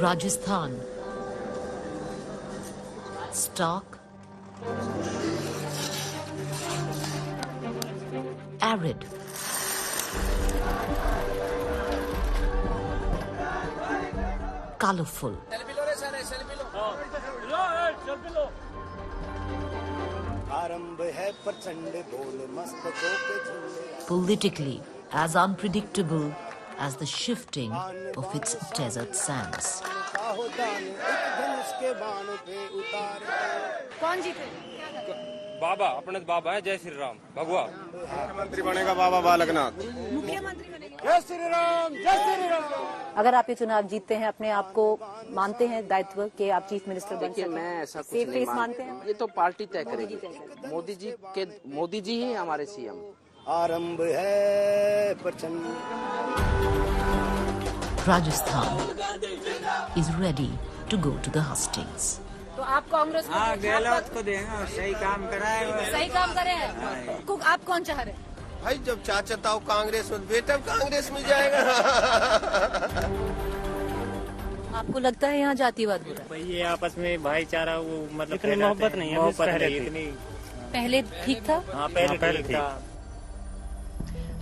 Rajasthan. Stark, arid, colorful, politically as unpredictable as the shifting of its desert sands. कौन जीते? बाबा, अपने बाबा है, जय श्री राम भगवा। मुख्यमंत्री बनेगा बाबा बालकनाथ। मुख्यमंत्री बनेगा। जय श्री राम, जय श्री राम। अगर आप ये चुनाव जीतते हैं, अपने आप को मानते हैं दायित्व कि आप चीफ मिनिस्टर बन देखिए, मैं ऐसा कुछ सेफ नहीं फेस मानते हैं? ये तो पार्टी तय करेगी। मोदी जी ही हमारे सीएम। आरंभ है प्रचंड। Rajasthan is ready to go to the hustings. तो आप कांग्रेस को गहलोत को देंगे, सही काम कराए। सही काम करे हैं। आप कौन चाह रहे हैं? भाई जब चाचा हो कांग्रेस में, बेटा कांग्रेस में जाएगा। आपको लगता है यहाँ जातिवाद हो रहा है? ये आपस में भाईचारा वो मतलब मोहब्बत नहीं है। पहले ठीक था? हाँ, पहले ठीक था।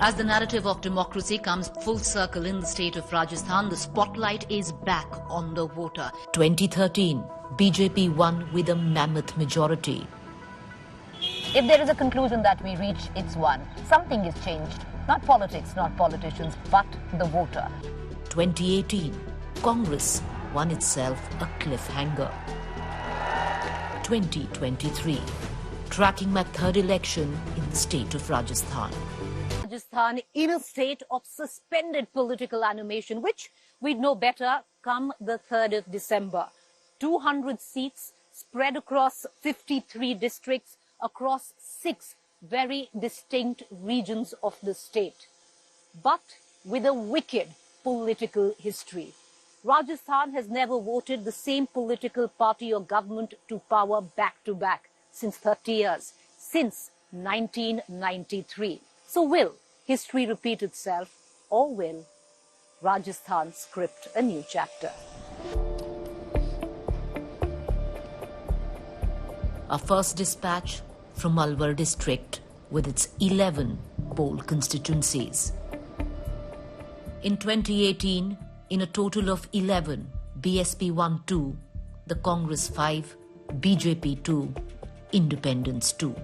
As the narrative of democracy comes full circle in the state of Rajasthan, the spotlight is back on the voter. 2013, BJP won with a mammoth majority. If there is a conclusion that we reach, it's one. Something is changed. Not politics, not politicians, but the voter. 2018, Congress won itself a cliffhanger. 2023, tracking my third election in the state of Rajasthan. Rajasthan in a state of suspended political animation, which we'd know better come the 3rd of December. 200 seats spread across 53 districts, across 6 very distinct regions of the state, but with a wicked political history. Rajasthan has never voted the same political party or government to power back to back since 30 years, since 1993. So will history repeat itself, or will Rajasthan script a new chapter? Our first dispatch from Alwar district with its 11 poll constituencies. In 2018, in a total of 11, BSP won 2, the Congress 5, BJP 2, Independents 2.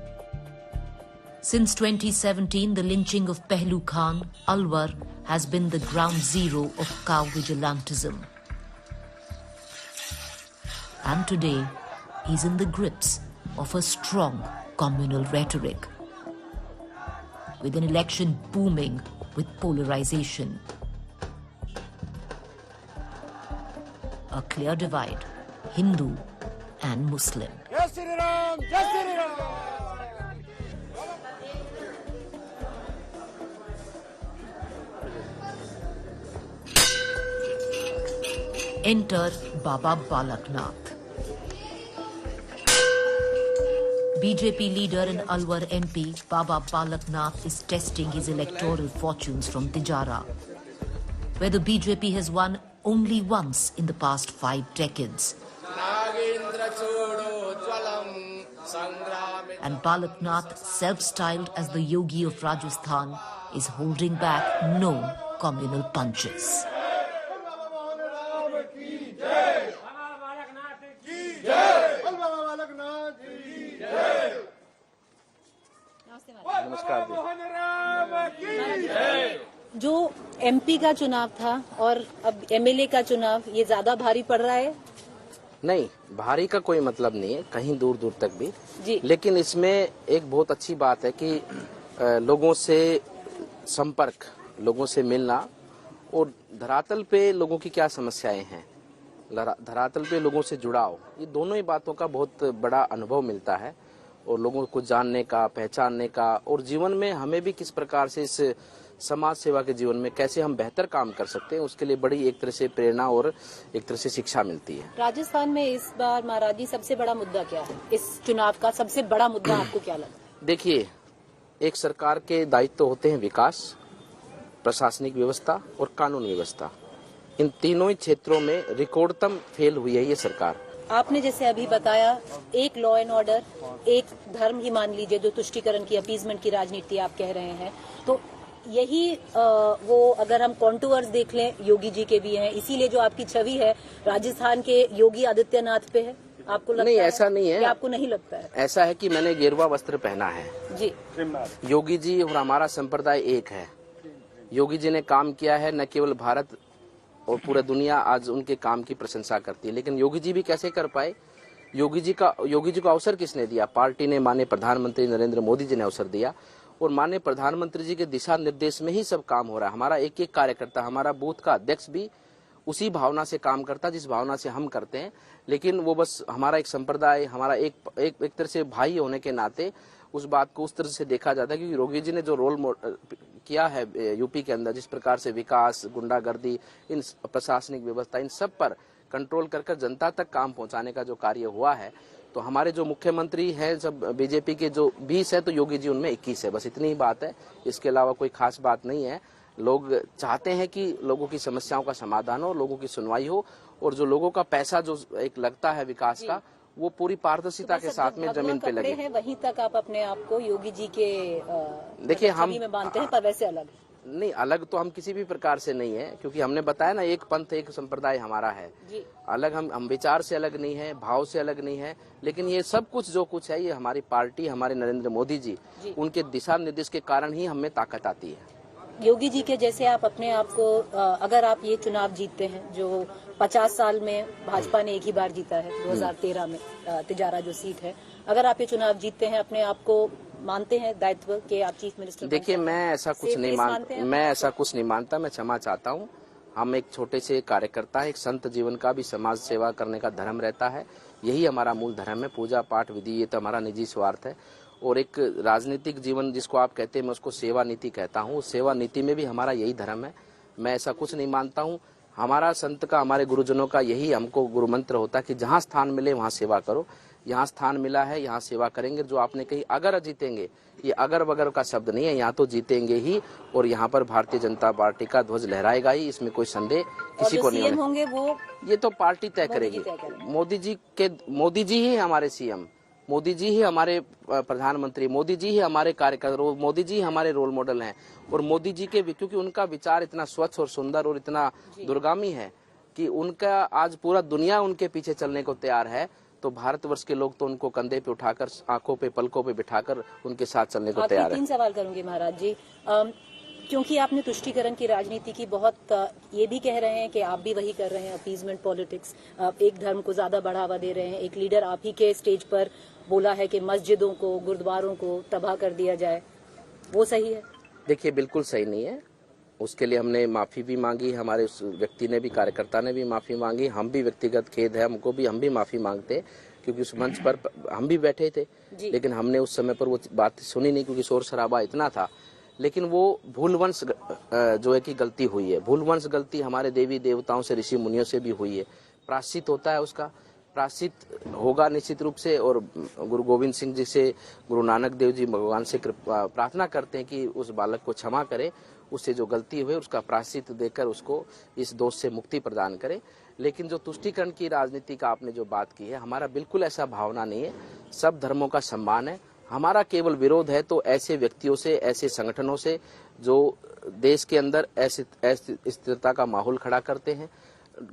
Since 2017, the lynching of Pehlu Khan, Alwar has been the ground zero of cow vigilantism. And today, he's in the grips of a strong communal rhetoric, with an election booming with polarization. A clear divide, Hindu and Muslim. जय श्री राम, जय Shri Ram. Enter Baba Balaknath. BJP leader and Alwar MP Baba Balaknath is testing his electoral fortunes from Tijara, where the BJP has won only once in the past 5 decades. And Balaknath, self-styled as the Yogi of Rajasthan, is holding back no communal punches. नमस्कार। जो MP का चुनाव था और अब MLA का चुनाव, ये ज्यादा भारी पड़ रहा है? नहीं, भारी का कोई मतलब नहीं है, कहीं दूर दूर तक भी जी। लेकिन इसमें एक बहुत अच्छी बात है कि लोगों से संपर्क, लोगों से मिलना और धरातल पे लोगों की क्या समस्याएं हैं, धरातल पे लोगों से जुड़ाव, ये दोनों ही बातों का बहुत बड़ा अनुभव मिलता है और लोगों को जानने का, पहचानने का, और जीवन में हमें भी किस प्रकार से इस समाज सेवा के जीवन में कैसे हम बेहतर काम कर सकते हैं, उसके लिए बड़ी एक तरह से प्रेरणा और एक तरह से शिक्षा मिलती है। राजस्थान में इस बार महाराज जी सबसे बड़ा मुद्दा क्या है? इस चुनाव का सबसे बड़ा मुद्दा आपको क्या लगा? देखिए, एक सरकार के दायित्व होते हैं विकास, प्रशासनिक व्यवस्था और कानून व्यवस्था। इन तीनों ही क्षेत्रों में रिकॉर्डतम फेल हुई है ये सरकार। आपने जैसे अभी बताया, एक लॉ एंड ऑर्डर, एक धर्म ही मान लीजिए, जो तुष्टीकरण की, अपीजमेंट की राजनीति आप कह रहे हैं, तो यही वो अगर हम कॉन्टूअर्स देख लें योगी जी के भी हैं, इसीलिए जो आपकी छवि है राजस्थान के योगी आदित्यनाथ पे है, आपको लगता नहीं, है? ऐसा नहीं है। या आपको नहीं लगता है? ऐसा है कि मैंने गेरुआ वस्त्र पहना है जी। योगी जी और हमारा संप्रदाय एक है। योगी जी ने काम किया है, न केवल भारत और पूरा दुनिया आज उनके काम की प्रशंसा करती है। लेकिन योगी जी भी कैसे कर पाए? योगी जी को अवसर किसने दिया? पार्टी ने, माननीय प्रधानमंत्री नरेंद्र मोदी जी ने अवसर दिया और माननीय प्रधानमंत्री जी के दिशा निर्देश में ही सब काम हो रहा है। हमारा एक एक कार्यकर्ता, हमारा बूथ का अध्यक्ष भी उसी भावना से काम करता जिस भावना से हम करते हैं। लेकिन वो बस हमारा एक संप्रदाय, हमारा एक तरह से भाई होने के नाते उस बात को उस तरह से देखा जाता है। क्योंकि योगी जी ने जो रोल किया है यूपी के अंदर, जिस प्रकार से विकास, गुंडागर्दी, इन प्रशासनिक व्यवस्था, इन सब पर कंट्रोल कर जनता तक काम पहुंचाने का जो कार्य हुआ है, तो हमारे जो मुख्यमंत्री हैं सब बीजेपी के जो 20 है, तो योगी जी उनमें 21 है। बस इतनी ही बात है, इसके अलावा कोई खास बात नहीं है। लोग चाहते हैं कि लोगों की समस्याओं का समाधान हो, लोगों की सुनवाई हो, और जो लोगों का पैसा जो एक लगता है विकास का, वो पूरी पारदर्शिता के साथ में जमीन पे लगे हैं। वहीं तक आप अपने आप को योगी जी के देखिए, हम में मानते हैं, पर वैसे अलग नहीं, अलग तो हम किसी भी प्रकार से नहीं है, क्योंकि हमने बताया ना, एक पंथ एक संप्रदाय हमारा है जी। अलग हम विचार से अलग नहीं है, भाव से अलग नहीं है। लेकिन ये सब कुछ जो कुछ है, ये हमारी पार्टी, हमारे नरेंद्र मोदी जी, उनके दिशा निर्देश के कारण ही हमें ताकत आती है। योगी जी के जैसे आप अपने आप को, अगर आप ये चुनाव जीतते हैं, जो 50 साल में भाजपा ने एक ही बार जीता है, 2013 में तिजारा जो सीट है, अगर आप ये चुनाव जीतते हैं, अपने आप को मानते हैं दायित्व के आप चीफ मिनिस्टर? देखिए, मैं ऐसा कुछ नहीं मानता, मैं क्षमा चाहता हूँ। हम एक छोटे से कार्यकर्ता है, एक संत जीवन का भी समाज सेवा करने का धर्म रहता है, यही हमारा मूल धर्म है। पूजा पाठ विधि ये तो हमारा निजी स्वार्थ है, और एक राजनीतिक जीवन जिसको आप कहते हैं, मैं उसको सेवा नीति कहता हूँ। सेवा नीति में भी हमारा यही धर्म है। मैं ऐसा कुछ नहीं मानता हूँ। हमारा संत का, हमारे गुरुजनों का यही हमको गुरु मंत्र होता है कि जहाँ स्थान मिले वहाँ सेवा करो। यहाँ स्थान मिला है, यहाँ सेवा करेंगे। जो आपने कही अगर जीतेंगे, ये अगर वगर का शब्द नहीं है, यहाँ तो जीतेंगे ही, और यहाँ पर भारतीय जनता पार्टी का ध्वज लहराएगा ही, इसमें कोई संदेह किसी को नहीं होंगे। वो ये तो पार्टी तय करेगी। मोदी जी ही हमारे सीएम, मोदी जी ही हमारे प्रधानमंत्री, मोदी जी ही हमारे कार्यकर्ता, मोदी जी हमारे रोल मॉडल हैं। और मोदी जी के, क्योंकि उनका विचार इतना स्वच्छ और सुंदर और इतना दूरगामी है कि उनका आज पूरा दुनिया उनके पीछे चलने को तैयार है, तो भारतवर्ष के लोग तो उनको कंधे पे उठाकर, आंखों पे, पलकों पे बिठाकर उनके साथ चलने को तैयार है। 3 सवाल करूंगी महाराज जी, क्योंकि आपने तुष्टीकरण की राजनीति की बहुत, ये भी कह रहे हैं कि आप भी वही कर रहे हैं, अपीजमेंट पॉलिटिक्स, एक धर्म को ज्यादा बढ़ावा दे रहे हैं। एक लीडर आप ही के स्टेज पर बोला है कि मस्जिदों को, गुरुद्वारों को तबाह कर दिया जाए, वो सही है? देखिए, बिल्कुल सही नहीं है। उसके लिए हमने माफी भी मांगी, हमारे उस व्यक्ति ने भी, कार्यकर्ता ने भी माफी मांगी। हम भी, व्यक्तिगत खेद है हमको भी, हम भी माफी मांगते, क्योंकि उस मंच पर हम भी बैठे थे, लेकिन हमने उस समय पर वो बात सुनी नहीं, क्योंकि शोर शराबा इतना था। लेकिन वो भूलवंश जो है कि गलती हुई है, भूलवंश गलती हमारे देवी देवताओं से, ऋषि मुनियों से भी हुई है। प्रायश्चित होता है, उसका प्रायश्चित होगा निश्चित रूप से। और गुरु गोविंद सिंह जी से, गुरु नानक देव जी भगवान से प्रार्थना करते हैं कि उस बालक को क्षमा करे, उससे जो गलती हुई उसका प्रायश्चित देकर उसको इस दोष से मुक्ति प्रदान करे। लेकिन जो तुष्टीकरण की राजनीति का आपने जो बात की है, हमारा बिल्कुल ऐसा भावना नहीं है। सब धर्मों का सम्मान है। हमारा केवल विरोध है तो ऐसे व्यक्तियों से, ऐसे संगठनों से जो देश के अंदर ऐसे स्थिरता का माहौल खड़ा करते हैं,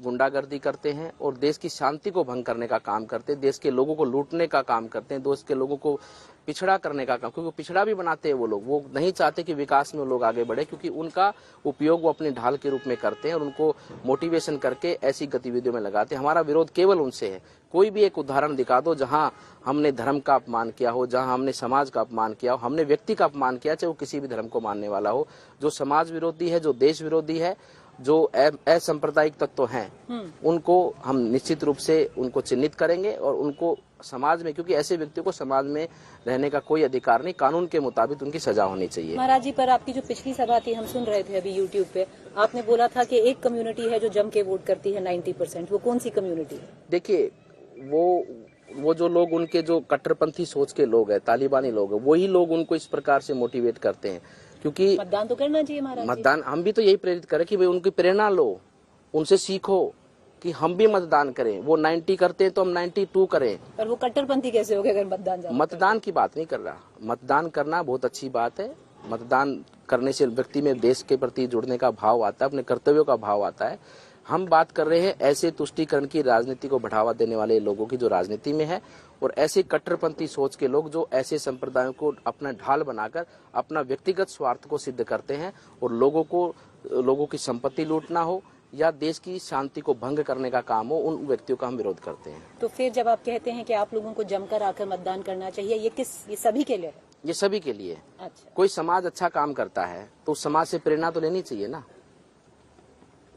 गुंडागर्दी करते हैं और देश की शांति को भंग करने का काम करते हैं, देश के लोगों को लूटने का काम करते हैं, देश के लोगों को पिछड़ा करने का काम, क्योंकि पिछड़ा भी बनाते हैं वो लोग। वो नहीं चाहते कि विकास में वो लोग आगे बढ़े, क्योंकि उनका उपयोग वो अपनी ढाल के रूप में करते हैं और उनको मोटिवेशन करके ऐसी गतिविधियों में लगाते हैं। हमारा विरोध केवल उनसे है। कोई भी एक उदाहरण दिखा दो जहां हमने धर्म का अपमान किया हो, जहां हमने समाज का अपमान किया हो, हमने व्यक्ति का अपमान किया, चाहे वो किसी भी धर्म को मानने वाला हो। जो समाज विरोधी है, जो देश विरोधी है, जो असंप्रदायिक तत्व हैं, उनको हम निश्चित रूप से उनको चिन्हित करेंगे और उनको समाज में, क्योंकि ऐसे व्यक्तियों को समाज में रहने का कोई अधिकार नहीं, कानून के मुताबिक उनकी सजा होनी चाहिए। महाराज जी, पर आपकी जो पिछली सभा थी, हम सुन रहे थे अभी यूट्यूब पे, आपने बोला था कि एक कम्युनिटी है जो जम के वोट करती है 90%, वो कौन सी कम्युनिटी है? देखिए, वो जो लोग, उनके जो कट्टरपंथी सोच के लोग हैं, तालिबानी लोग हैं, वही लोग उनको इस प्रकार से मोटिवेट करते हैं। क्योंकि मतदान तो करना चाहिए महाराज, मतदान हम भी तो यही प्रेरित करें कि भाई उनकी प्रेरणा लो, उनसे सीखो कि हम भी मतदान करें। वो 90 करते हैं तो हम 92 करें। पर वो कट्टरपंथी कैसे हो गया अगर मतदान ज्यादा मतदान की बात नहीं कर रहा। मतदान करना बहुत अच्छी बात है। मतदान करने से व्यक्ति में देश के प्रति जुड़ने का भाव आता है, अपने कर्तव्यों का भाव आता है। हम बात कर रहे हैं ऐसे तुष्टीकरण की राजनीति को बढ़ावा देने वाले लोगों की जो राजनीति में है, और ऐसे कट्टरपंथी सोच के लोग जो ऐसे संप्रदायों को अपना ढाल बनाकर अपना व्यक्तिगत स्वार्थ को सिद्ध करते हैं और लोगों की संपत्ति लूटना हो या देश की शांति को भंग करने का काम हो, उन व्यक्तियों का हम विरोध करते हैं। तो फिर जब आप कहते हैं कि आप लोगों को जमकर आकर मतदान करना चाहिए, ये सभी के लिए है? ये सभी के लिए। अच्छा, कोई समाज अच्छा काम करता है तो उस समाज से प्रेरणा तो लेनी चाहिए ना,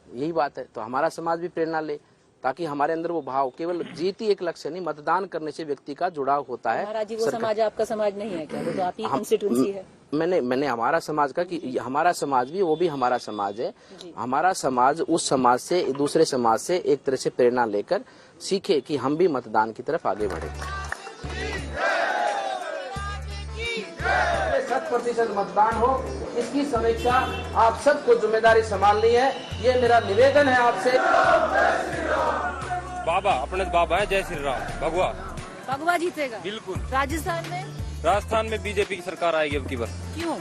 यही बात है। तो हमारा समाज भी प्रेरणा ले, ताकि हमारे अंदर वो भाव, केवल जीत ही एक लक्ष्य नहीं, मतदान करने से व्यक्ति का जुड़ाव होता है। महाराज जी, वो समाज आपका समाज नहीं है क्या? वो तो आपकी कंस्टिट्यूंसी है। मैंने हमारा समाज का कि हमारा समाज भी, वो भी हमारा समाज है। हमारा समाज उस समाज से, दूसरे समाज से एक तरह से प्रेरणा लेकर सीखे कि हम भी मतदान की तरफ आगे बढ़े। 100% मतदान हो, इसकी समीक्षा आप सबको जिम्मेदारी संभालनी है। ये मेरा निवेदन है आपसे। बाबा अपने बाबा है, जय श्री राम। भगवा जीतेगा बिल्कुल। राजस्थान में बीजेपी की सरकार आएगी अब की बार। क्यों?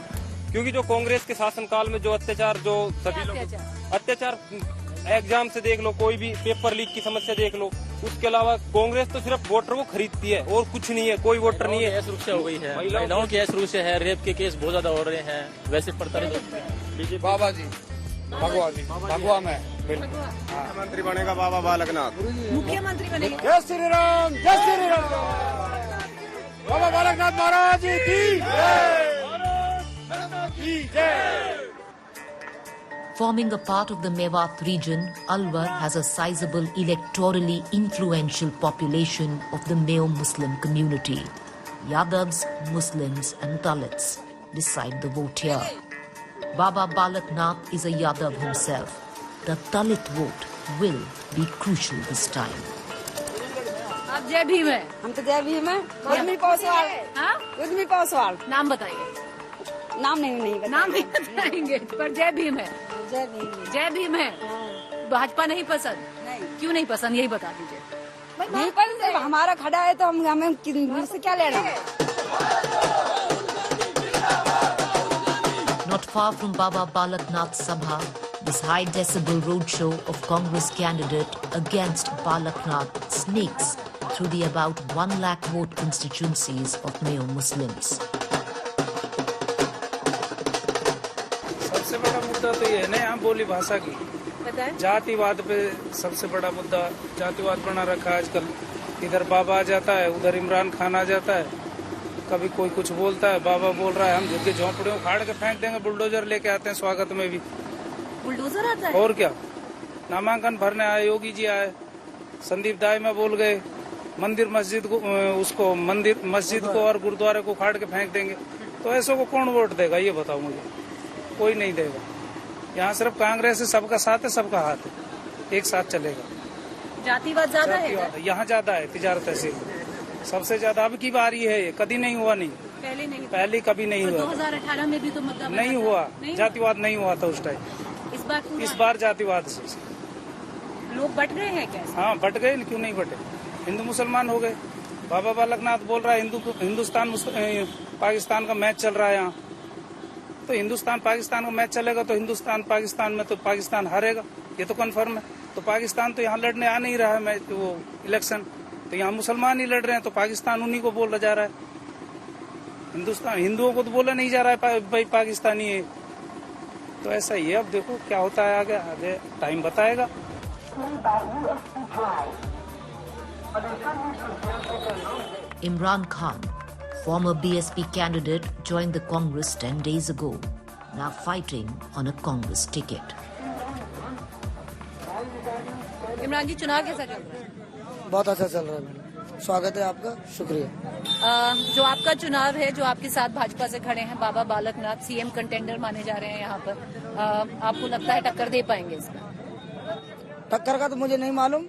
क्योंकि जो कांग्रेस के शासनकाल में जो अत्याचार, जो सभी लोग अत्याचार, एग्जाम से देख लो, कोई भी पेपर लीक की समस्या देख लो, उसके अलावा कांग्रेस तो सिर्फ वोटर को खरीदती है और कुछ नहीं है। कोई वोटर नहीं है। सुरक्षा हो गई है, महिलाओं की सुरक्षा है, रेप के केस बहुत ज्यादा हो रहे हैं, वैसे प्रताड़ित। बाबा जी भगवा में मुख्यमंत्री बनेगा बाबा बालकनाथ। मुख्यमंत्री बनेगा। जय श्री राम, जय श्री राम। बाबा बालकनाथ महाराज की जय। Forming a part of the Mewat region, Alwar has a sizable electorally influential population of the Meo Muslim community. Yadavs, Muslims and Dalits decide the vote here. Baba Balaknath is a Yadav himself. The Dalit vote will be crucial this time. आप जय भीम है? हम तो जय भीम है। उर्मी पासवान। हाँ? उर्मी पासवान। नाम बताइए। नाम नहीं नाम नहीं बताएंगे, पर जय भीम है। जय भीम। जय भीम है। भाजपा नहीं पसंद? नहीं। क्यों नहीं पसंद, यही बता दीजिए। नहीं पसंद, हमारा खड़ा है तो हमें से क्या लेना। Not far from Baba Balaknath Sabha, this high decibel roadshow of Congress candidate against Balaknath sneaks through the about 1 lakh vote constituencies of Meo Muslims. सबसे बड़ा मुद्दा तो ये है ना, यहाँ बोली भाषा की, जातिवाद पे सबसे बड़ा मुद्दा जातिवाद बना रखा है आजकल। इधर बाबा आ जाता है, उधर इमरान खान आ जाता है, कभी कोई कुछ बोलता है, बाबा बोल रहा है हम झुक के झोंपड़े उखाड़ के फेंक देंगे। बुलडोजर लेके आते हैं स्वागत में भी। बुलडोजर आता है? और क्या, नामांकन भरने आए, योगी जी आए, संदीप दाई में बोल गए, मंदिर मस्जिद को और गुरुद्वारे को उखाड़ के फेंक देंगे। तो ऐसों को कौन वोट देगा, ये बताओ मुझे। कोई नहीं देगा। यहाँ सिर्फ कांग्रेस है, सबका साथ है, सबका हाथ है, एक साथ चलेगा। जातिवाद ज्यादा है यहाँ, ज्यादा है तिजारत से सबसे ज्यादा। अब की बारी है, ये कभी नहीं हुआ, नहीं पहले कभी नहीं हुआ। 2018 में भी तो मतलब नहीं हुआ, जातिवाद नहीं हुआ था उस टाइम। इस बार जातिवाद से लोग बट गए हैं क्या? हाँ बट गए, क्यों नहीं बटे, हिंदू मुसलमान हो गए। बाबा बालकनाथ बोल रहा है हिंदुस्तान पाकिस्तान का मैच चल रहा है यहाँ, तो हिंदुस्तान पाकिस्तान का मैच चलेगा तो हिंदुस्तान पाकिस्तान में तो पाकिस्तान हारेगा, ये तो कन्फर्म है। तो पाकिस्तान तो यहाँ लड़ने आ नहीं रहा है मैच, वो इलेक्शन, तो यहाँ मुसलमान ही लड़ रहे हैं, तो पाकिस्तान उन्हीं को बोला जा रहा है। हिंदुस्तान हिंदुओं को तो बोला नहीं जा रहा है भाई पाकिस्तानी है। तो ऐसा ही है, अब देखो क्या होता है आगे टाइम बताएगा। Imran Khan, former BSP candidate, joined the Congress 10 days ago, now fighting on a Congress ticket. Imran जी, चुनाव कैसा चल रहा है? बहुत अच्छा चल रहा है मैडम, स्वागत है आपका, शुक्रिया। जो आपका चुनाव है, जो आपके साथ भाजपा से खड़े हैं बाबा बालकनाथ, सीएम कंटेंडर माने जा रहे हैं यहाँ पर, आपको लगता है टक्कर दे पाएंगे इसका? टक्कर का तो मुझे नहीं मालूम,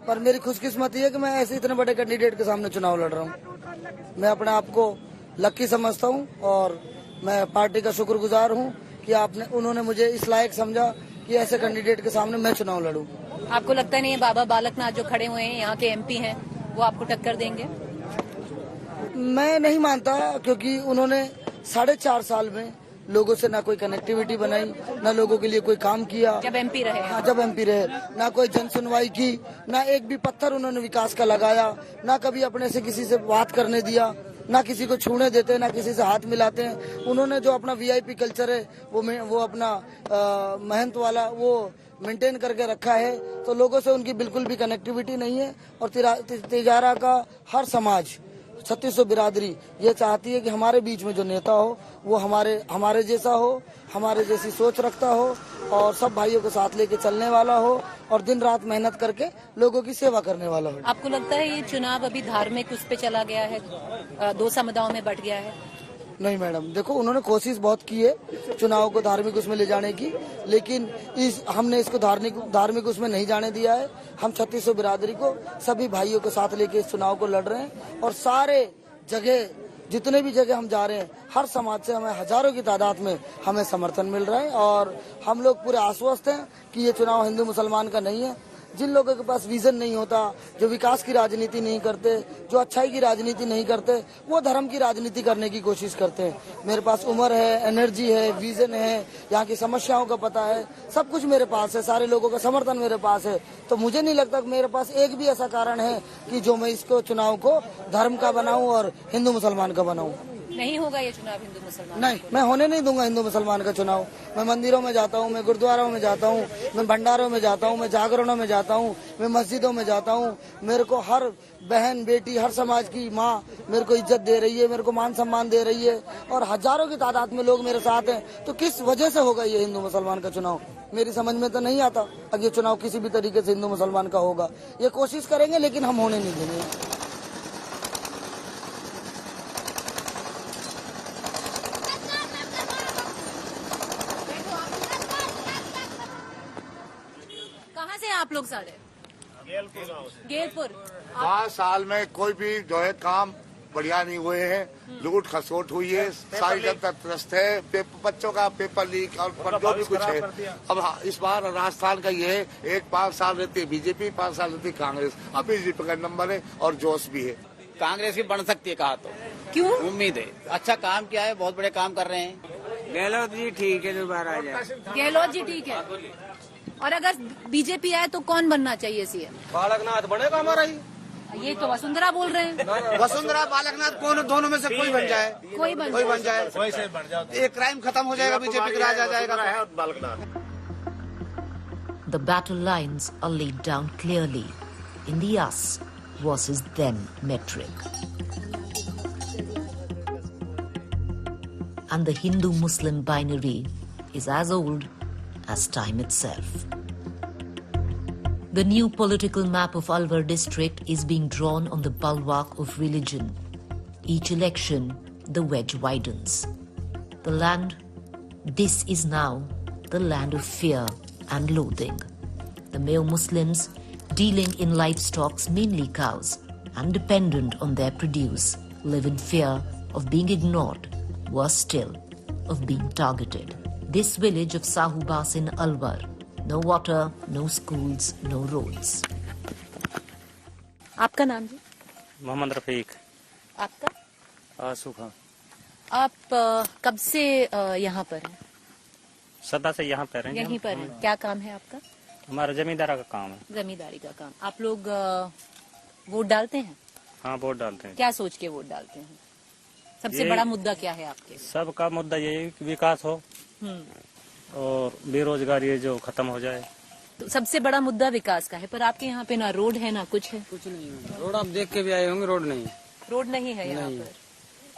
पर मेरी खुशकिस्मती है कि मैं ऐसे इतने बड़े कैंडिडेट के सामने चुनाव लड़ रहा हूँ। मैं अपने आप को लकी समझता हूँ और मैं पार्टी का शुक्रगुजार हूँ कि उन्होंने मुझे इस लायक समझा कि ऐसे कैंडिडेट के सामने मैं चुनाव लड़ूं। आपको लगता नहीं है बाबा बालकनाथ जो खड़े हुए हैं यहाँ के एमपी हैं वो आपको टक्कर देंगे? मैं नहीं मानता, क्योंकि उन्होंने 4.5 साल में लोगों से ना कोई कनेक्टिविटी बनाई, ना लोगों के लिए कोई काम किया। जब एमपी रहे? हाँ, जब एमपी रहे, ना कोई जन सुनवाई की, ना एक भी पत्थर उन्होंने विकास का लगाया, ना कभी अपने से किसी से बात करने दिया, ना किसी को छूने देते, ना किसी से हाथ मिलाते हैं। उन्होंने जो अपना वीआईपी कल्चर है वो अपना महंत वाला वो मेंटेन करके रखा है। तो लोगों से उनकी बिल्कुल भी कनेक्टिविटी नहीं है। और तिजारा का हर समाज, 3600 बिरादरी ये चाहती है कि हमारे बीच में जो नेता हो वो हमारे जैसा हो, हमारे जैसी सोच रखता हो और सब भाइयों को साथ लेके चलने वाला हो और दिन रात मेहनत करके लोगों की सेवा करने वाला हो। आपको लगता है ये चुनाव अभी धार्मिक उस पे चला गया है, 2 समुदायों में बट गया है? नहीं मैडम, देखो उन्होंने कोशिश बहुत की है चुनाव को धार्मिक उसमें ले जाने की, लेकिन हमने इसको धार्मिक उसमें नहीं जाने दिया है। हम 3600 बिरादरी को, सभी भाइयों को साथ लेके इस चुनाव को लड़ रहे हैं और सारे जगह, जितने भी जगह हम जा रहे हैं, हर समाज से हमें हजारों की तादाद में हमें समर्थन मिल रहा है और हम लोग पूरे आश्वस्त हैं कि ये चुनाव हिंदू मुसलमान का नहीं है। जिन लोगों के पास विजन नहीं होता, जो विकास की राजनीति नहीं करते, जो अच्छाई की राजनीति नहीं करते, वो धर्म की राजनीति करने की कोशिश करते हैं। मेरे पास उम्र है, एनर्जी है, विजन है, यहाँ की समस्याओं का पता है, सब कुछ मेरे पास है, सारे लोगों का समर्थन मेरे पास है। तो मुझे नहीं लगता कि मेरे पास एक भी ऐसा कारण है कि जो मैं इसको चुनाव को धर्म का बनाऊं और हिंदू मुसलमान का बनाऊं। नहीं होगा ये चुनाव हिंदू मुसलमान? नहीं, मैं होने नहीं दूंगा हिंदू मुसलमान का चुनाव। मैं मंदिरों में जाता हूँ, मैं गुरुद्वारों में जाता हूँ, मैं भंडारों में जाता हूँ, मैं जागरणों में जाता हूँ, मैं मस्जिदों में जाता हूँ। मेरे को हर बहन बेटी, हर समाज की माँ मेरे को इज्जत दे रही है, मेरे को मान सम्मान दे रही है और हजारों की तादाद में लोग मेरे साथ हैं। तो किस वजह से होगा ये हिंदू मुसलमान का चुनाव? मेरी समझ में तो नहीं आता। अगर ये चुनाव किसी भी तरीके से हिंदू मुसलमान का होगा, ये कोशिश करेंगे लेकिन हम होने नहीं देंगे। कहाँ से आप लोग सारे? गेलपुर। 5 साल में कोई भी जो है काम बढ़िया नहीं हुए हैं, लूट खसोट हुई है, सारी जनता त्रस्त है, बच्चों का पेपर लीक और जो भी कुछ है। अब इस बार राजस्थान का ये है, एक 5 साल रहती है बीजेपी, 5 साल रहती है कांग्रेस। अब बीजेपी का नंबर है और जोश भी है। कांग्रेस की बन सकती है, कहा तो क्यों? उम्मीद है, अच्छा काम किया है, बहुत बड़े काम कर रहे हैं। गहलोत जी ठीक है, दोबारा आ जाए। गहलोत जी ठीक है। और अगर बीजेपी आए तो कौन बनना चाहिए सीएम? बालकनाथ बनेगा हमारा ही। ये तो वसुंधरा बोल रहे हैं। वसुंधरा बालकनाथ कौन, दोनों में से कोई बन जाए, कोई बन जाए, एक क्राइम खत्म हो जाएगा, बीजेपी का राज आ जाएगा। Balaknath. The battle lines are laid down clearly in the us versus them metric. And the Hindu-Muslim binary is as old as time itself. The new political map of Alwar district is being drawn on the bulwark of religion. Each election, the wedge widens. The land, this is now the land of fear and loathing. The male Muslims, dealing in livestock, mainly cows, and dependent on their produce, live in fear of being ignored, worse still, of being targeted. This village of Sahubas in Alwar, no water, no schools, no roads. आपका नाम जी? मोहम्मद रफीक। आपका? आसूफ। आप कब से यहाँ पर हैं? सदा से यहाँ पर हैं। यहीं पर हैं। क्या काम है आपका? हमारा जमींदारा का काम है। जमींदारी का काम। आप लोग वोट डालते हैं? हाँ, वोट डालते हैं। क्या सोच के वोट डालते हैं? सबसे बड़ा मुद्दा क्या है आपके? सबका मुद्दा यही है कि विकास हो और बेरोजगारी जो खत्म हो जाए। तो सबसे बड़ा मुद्दा विकास का है, पर आपके यहाँ पे ना रोड है ना कुछ है। कुछ नहीं है। रोड आप देख के भी आए होंगे, रोड नहीं है। रोड नहीं है यहाँ पर।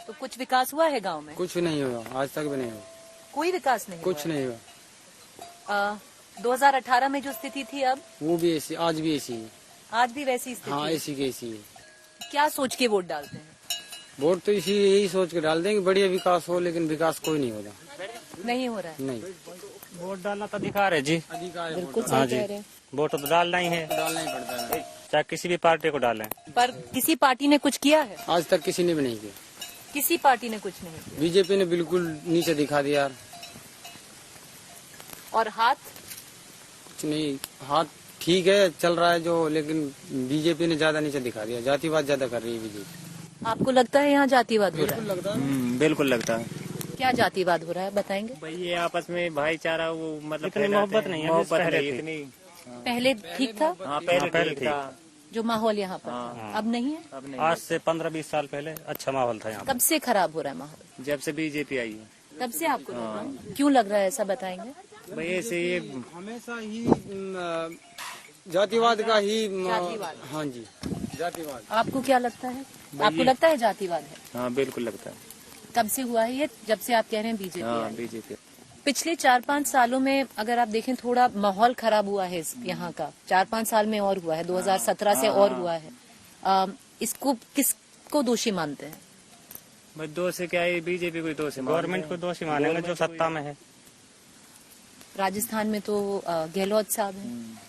तो कुछ विकास हुआ है गांव में? कुछ नहीं हुआ, आज तक भी नहीं हुआ। कोई विकास नहीं? कुछ नहीं हुआ। 2018 में जो स्थिति थी अब वो भी ऐसी, आज भी ऐसी है। आज भी वैसी स्थिति? हाँ, ऐसी की ऐसी है। क्या सोच के वोट डालते हैं? वोट तो यही सोच के डाल देंगे बढ़िया विकास हो, लेकिन विकास कोई नहीं हो रहा। नहीं हो रहा है? नहीं। वोट डालना तो अधिकार है जी। अधिकार है। बिल्कुल हाँ सही जी, कह रहे हैं। वोट तो डालना ही है। डालना ही पड़ता है, चाहे किसी भी पार्टी को डालें। पर किसी पार्टी ने कुछ किया है? आज तक किसी ने भी नहीं किया। किसी पार्टी ने कुछ नहीं किया। बीजेपी ने बिल्कुल नीचे दिखा दिया। और हाथ? कुछ नहीं, हाँ ठीक है चल रहा है जो, लेकिन बीजेपी ने ज्यादा नीचे दिखा दिया, जातिवाद ज्यादा कर रही है बीजेपी। आपको लगता है यहाँ जातिवाद हो रहा है? लगता है, बिल्कुल लगता है। क्या जातिवाद हो रहा है बताएंगे? भाई ये आपस में भाईचारा वो मतलब इतनी मोहब्बत नहीं है, मोहब्बत पहले नहीं थी। इतनी। पहले ठीक था हाँ पहले ठीक था। जो माहौल यहाँ पर, अब नहीं है? अब नहीं। आज से 15-20 साल पहले अच्छा माहौल था यहाँ। कब से खराब हो रहा है माहौल? जब से बीजेपी आई है तब से आपको लग रहा है? क्यों लग रहा है ऐसा बताएंगे? भाई ऐसे ये हमेशा ही जातिवाद का ही जातिवाद। हाँ जी, जातिवाद। आपको क्या लगता है? आपको लगता है जातिवाद है? हाँ बिल्कुल लगता है। कब से हुआ है ये? जब से आप कह रहे हैं बीजेपी हाँ आई। बीजेपी। पिछले 4-5 सालों में अगर आप देखें थोड़ा माहौल खराब हुआ है यहाँ का, 4-5 साल में और हुआ है, 2017 से और हुआ है। इसको किसको दोषी मानते हैं? भाई दोष क्या है, बीजेपी को दोष है, गवर्नमेंट को दोषी मानेंगे जो सत्ता में है। राजस्थान में तो गहलोत साहब हैं,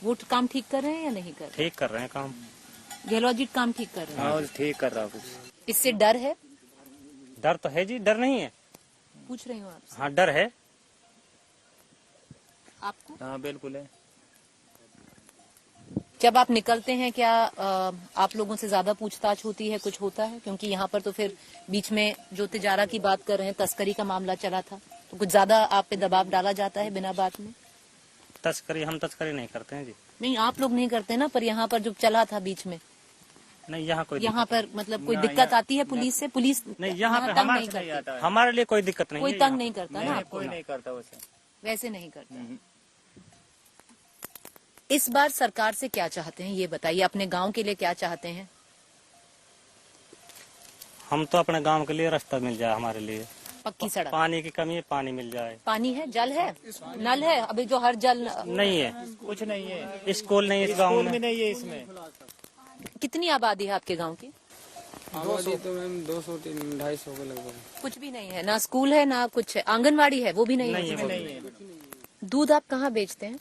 वो काम ठीक कर रहे हैं या नहीं कर रहे? ठीक कर रहे हैं काम। गहलोत जी काम ठीक कर रहे हैं। हाँ ठीक कर रहा कुछ। इससे डर है? डर तो है जी, डर नहीं है। पूछ रही हूँ आपसे। हाँ डर है। आपको? हाँ बिल्कुल है। जब आप निकलते हैं क्या आप लोगों से ज्यादा पूछताछ होती है, कुछ होता है? क्योंकि यहाँ पर तो फिर बीच में जो तिजारा की बात कर रहे हैं, तस्करी का मामला चला था, तो कुछ ज्यादा आप पे दबाव डाला जाता है बिना बात में? तस्करी हम तस्करी नहीं करते हैं जी। नहीं आप लोग नहीं करते ना, पर यहाँ पर जो चला था बीच में, नहीं यहाँ कोई यहाँ पर मतलब कोई दिक्कत आती है पुलिस से? पुलिस नहीं यहाँ पे तंग नहीं करती? हमारे लिए कोई दिक्कत नहीं कोई है। तंग नहीं करता ना आपको? कोई नहीं करता वैसे। वैसे नहीं करता। इस बार सरकार से क्या चाहते हैं ये बताइए, अपने गांव के लिए क्या चाहते हैं? हम तो अपने गांव के लिए रास्ता मिल जाए, हमारे लिए पक्की सड़क। पानी की कमी है, पानी मिल जाए। पानी है, जल है, नल है? अभी जो हर जल नहीं है, कुछ नहीं है। स्कूल नहीं है इस गाँव में। नहीं है इसमें। कितनी आबादी है आपके गांव की? आबादी तो मैम 200-250 के लगभग। कुछ भी नहीं है, ना स्कूल है ना कुछ है, आंगनवाड़ी है वो भी नहीं है। दूध आप कहाँ बेचते हैं?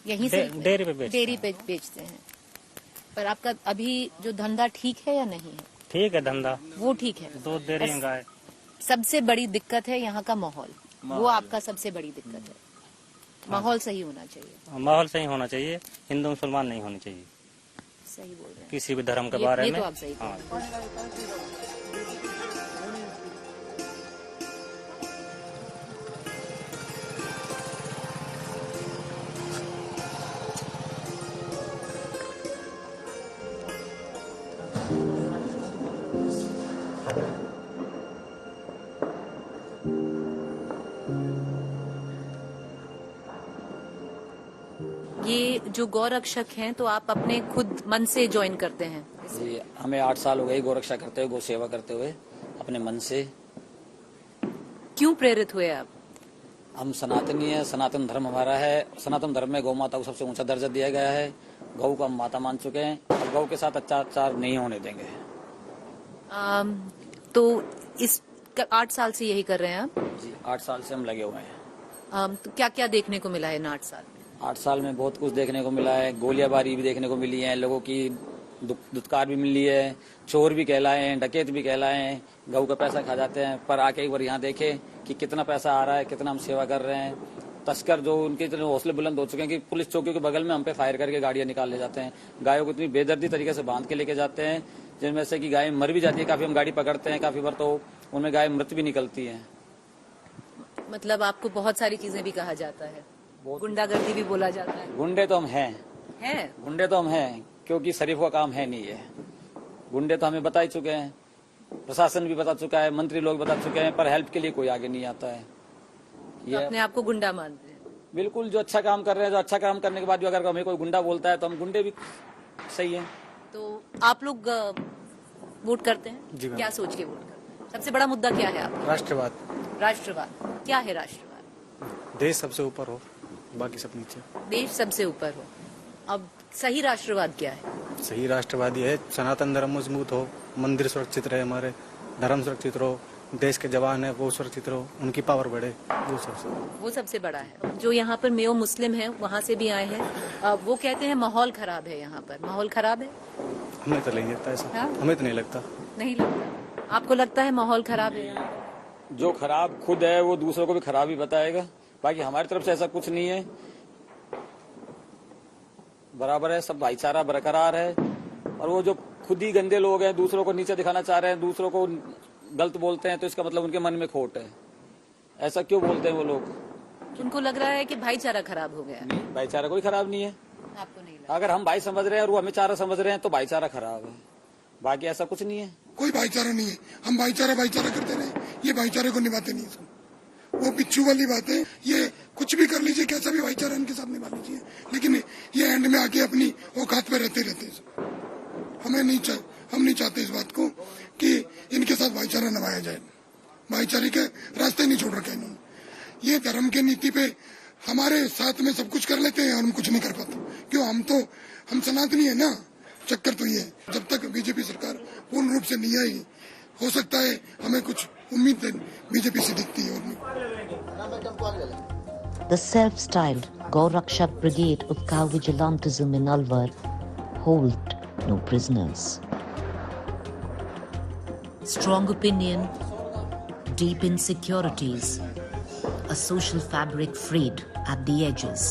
यहीं से डेयरी पे डेयरी पे बेचते हैं। पर आपका अभी जो धंधा ठीक है या नहीं है? ठीक है धंधा, वो ठीक है। दूध दे रही है गाय। सबसे बड़ी दिक्कत है यहाँ का माहौल, वो आपका सबसे बड़ी दिक्कत है। माहौल सही होना चाहिए। माहौल सही होना चाहिए, हिंदू मुसलमान नहीं होनी चाहिए सही बोल रहे हैं। किसी भी धर्म के बारे ये में। तो आप सही हाँ। ये जो गौरक्षक हैं तो आप अपने खुद मन से ज्वाइन करते हैं? जी हमें 8 साल हो गए गौरक्षा करते हुए, गौ सेवा करते हुए अपने मन से। क्यों प्रेरित हुए आप? हम सनातनी है, सनातन धर्म हमारा है। सनातन धर्म में गौ माता को सबसे ऊंचा दर्जा दिया गया है। गौ को हम माता मान चुके हैं और गौ के साथ अत्याचार नहीं होने देंगे। तो इस 8 साल से यही कर रहे हैं आप? जी 8 साल से हम लगे हुए हैं। तो क्या क्या देखने को मिला है इन 8 साल में? 8 साल में बहुत कुछ देखने को मिला है। गोलियाबारी भी देखने को मिली है, लोगों की दुत्कार भी मिली है, चोर भी कहलाए हैं, डकैत भी कहलाए हैं, गऊ का पैसा खा जाते हैं। पर आके एक बार यहाँ देखे कि कितना पैसा आ रहा है, कितना हम सेवा कर रहे हैं। तस्कर जो उनके इतने हौसले बुलंद हो चुके हैं कि पुलिस चौकी के बगल में हम पे फायर करके गाड़ियां निकाल ले जाते हैं। गायों को इतनी बेदर्दी तरीके से बांध के लेके जाते हैं जिनमें से कि गाय मर भी जाती है। काफी हम गाड़ी पकड़ते हैं, काफी बार तो उनमें गाय मृत भी निकलती है। मतलब आपको बहुत सारी चीजें भी कहा जाता है, गुंडागर्दी भी बोला जाता है। गुंडे तो हम हैं, गुंडे तो हम हैं, क्योंकि शरीफों का काम है नहीं है। गुंडे तो हमें बता ही चुके हैं, प्रशासन भी बता चुका है, मंत्री लोग बता चुके हैं, पर हेल्प के लिए कोई आगे नहीं आता है। ये अपने आप को गुंडा मानते हैं? बिल्कुल, जो अच्छा काम कर रहे हैं, जो अच्छा काम करने के बाद भी अगर हमें कोई गुंडा बोलता है तो हम गुंडे भी सही है। तो आप लोग वोट करते हैं? क्या सोच के वोट करते हैं? सबसे बड़ा मुद्दा क्या है आपका? राष्ट्रवाद। राष्ट्रवाद क्या है? राष्ट्रवाद देश सबसे ऊपर हो, बाकी सब नीचे। देश सबसे ऊपर हो। अब सही राष्ट्रवाद क्या है? सही राष्ट्रवाद ये है सनातन धर्म मजबूत हो, मंदिर सुरक्षित रहे, हमारे धर्म सुरक्षित रहो, देश के जवान है वो सुरक्षित रहो, उनकी पावर बढ़े, वो सबसे बड़ा है। जो यहाँ पर मेयो मुस्लिम है वहाँ से भी आए हैं, वो कहते हैं माहौल खराब है यहाँ पर। माहौल खराब है? हमें तो नहीं लगता ऐसा। हाँ? हमें तो नहीं लगता। नहीं लगता? आपको लगता है माहौल खराब है? जो खराब खुद है वो दूसरों को भी खराब ही बताएगा। बाकी हमारी तरफ से ऐसा कुछ नहीं है। बराबर है, सब भाईचारा बरकरार है। और वो जो खुद ही गंदे लोग हैं, दूसरों को नीचे दिखाना चाह रहे हैं, दूसरों को गलत बोलते हैं, तो इसका मतलब उनके मन में खोट है। ऐसा क्यों बोलते हैं वो लोग? उनको लग रहा है कि भाईचारा खराब हो गया। नहीं, भाईचारा कोई खराब नहीं है। आपको नहीं लगता? अगर हम भाई समझ रहे हैं और वो हमें चारा समझ रहे हैं तो भाईचारा खराब है, बाकी ऐसा कुछ नहीं है। कोई भाईचारा नहीं है। हम भाईचारा करते रहे, ये भाईचारे को निभाते नहीं है। वो बिच्छू वाली बात है। ये कुछ भी कर लीजिए, कैसा भी भाईचारा इनके साथ निभा लीजिए, लेकिन ये एंड में आके अपनी औकात पे रहते हम नहीं चाहते इस बात को कि इनके साथ भाईचारा निभाया जाए। भाईचारे के रास्ते नहीं छोड़ रखे इन्होंने। ये धर्म के नीति पे हमारे साथ में सब कुछ कर लेते हैं और हम कुछ नहीं कर पाते। क्यों? हम सनातनी है ना। चक्कर तो ये है, जब तक बीजेपी सरकार पूर्ण रूप से नहीं आई, हो सकता है हमें कुछ उम्मीद बीजेपी से दिखती है। The self-styled Gaurakshak Brigade of Cow Vigilantism in Alwar hold no prisoners. Strong opinion, deep insecurities, a social fabric frayed at the edges.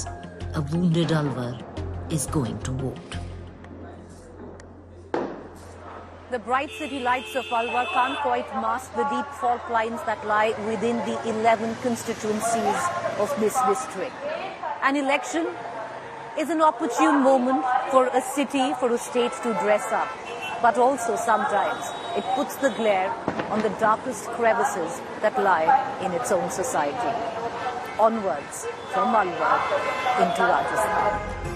A wounded Alwar is going to vote. The bright city lights of Alwar can't quite mask the deep fault lines that lie within the 11 constituencies of this district. An election is an opportune moment for a city, for a state to dress up. But also sometimes it puts the glare on the darkest crevices that lie in its own society. Onwards from Alwar into Rajasthan.